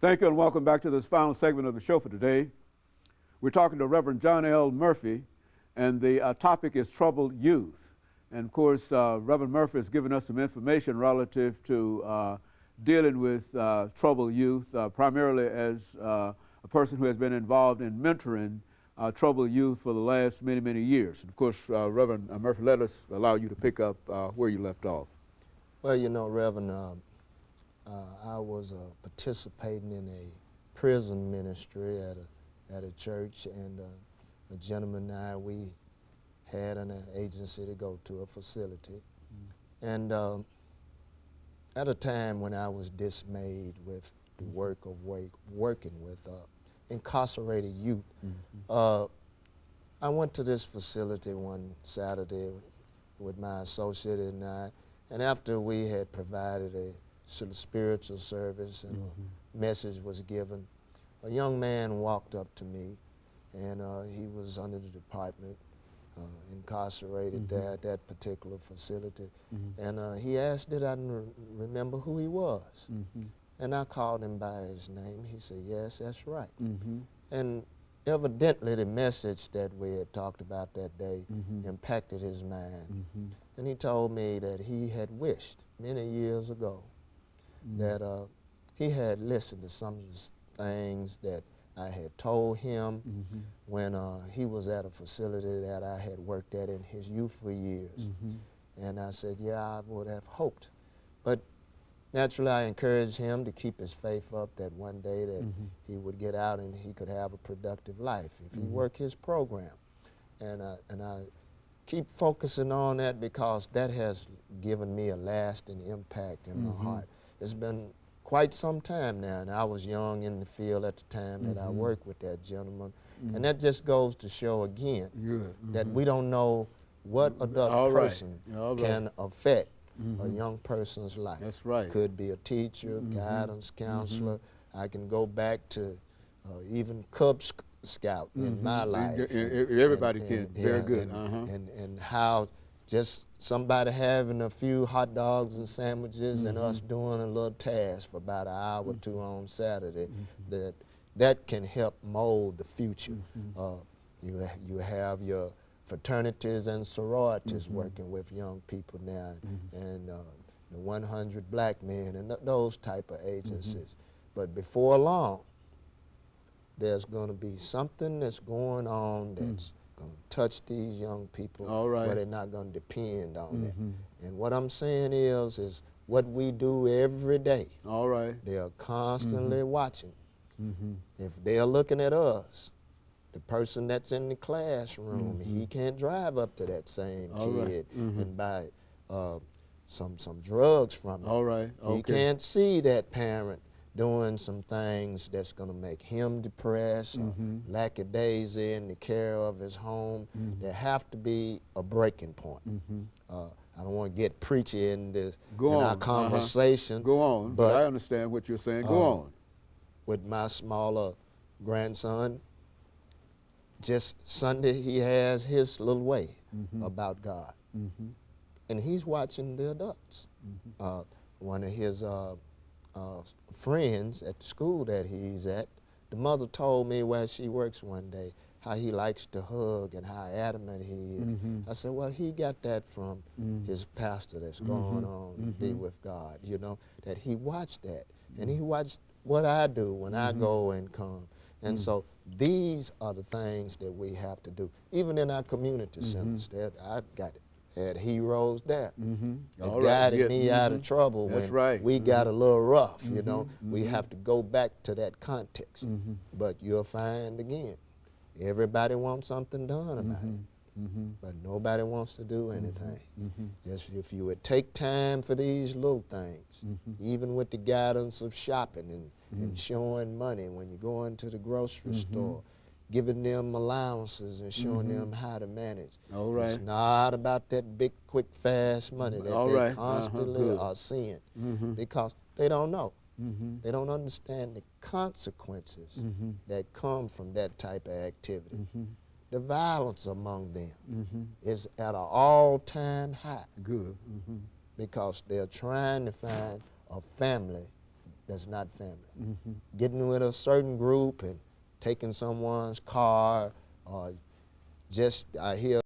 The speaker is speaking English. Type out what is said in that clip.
Thank you and welcome back to this final segment of the show for today. We're talking to Reverend John L. Murphy, and the topic is troubled youth. And of course, Reverend Murphy has given us some information relative to dealing with troubled youth, primarily as a person who has been involved in mentoring troubled youth for the last many, many years. And of course, Reverend Murphy, let us allow you to pick up where you left off. Well, you know, Reverend, I was participating in a prison ministry at a church, and a gentleman and I, we had an agency to go to a facility. And at a time when I was dismayed with the work of working with incarcerated youth, I went to this facility one Saturday with my associate and I, and after we had provided a sort of spiritual service and a message was given, a young man walked up to me, and he was under the department, incarcerated there at that particular facility, and he asked did I remember who he was, and I called him by his name. He said, yes, that's right. And evidently the message that we had talked about that day impacted his mind, and he told me that he had wished many years ago that he had listened to some of the things that I had told him when he was at a facility that I had worked at in his youthful years. And I said, yeah, I would have hoped. But naturally, I encouraged him to keep his faith up that one day that he would get out and he could have a productive life if he worked his program. And I keep focusing on that because that has given me a lasting impact in my heart. It's been quite some time now, and I was young in the field at the time that I worked with that gentleman. And that just goes to show again that we don't know what adult person can affect a young person's life. That's right. Could be a teacher, guidance counselor. I can go back to even Cub Scout in my life. Everybody can. Very good. And how just somebody having a few hot dogs and sandwiches and us doing a little task for about an hour or two on Saturday, that can help mold the future. You have your fraternities and sororities working with young people now, and the 100 Black Men and those type of agencies. But before long, there's going to be something that's going on that's going to touch these young people where they're not going to depend on it. And what I'm saying is what we do every day. They're constantly watching. If they're looking at us, the person that's in the classroom, he can't drive up to that same kid and buy some drugs from him. He can't see that parent doing some things that's going to make him depressed, lackadaisy in the care of his home. There have to be a breaking point. I don't want to get preachy in our conversation. Go on, but I understand what you're saying. Go on. With my smaller grandson, just Sunday he has his little way about God. And he's watching the adults. One of his friends at the school that he's at, the mother told me where she works one day how he likes to hug and how adamant he is. I said, well, he got that from his pastor that's going on to be with God, you know, that he watched that. And he watched what I do when I go and come. And so these are the things that we have to do. Even in our community centers, I've had heroes there that guided me out of trouble when we got a little rough, you know. We have to go back to that context. But you'll find again, everybody wants something done about it, but nobody wants to do anything. Just if you would take time for these little things, even with the guidance of shopping and showing money when you go into the grocery store, giving them allowances and showing them how to manage. It's not about that big, quick, fast money that they constantly are seeing because they don't know. They don't understand the consequences that come from that type of activity. The violence among them is at an all-time high because they're trying to find a family that's not family. Getting with a certain group and taking someone's car, or just I hear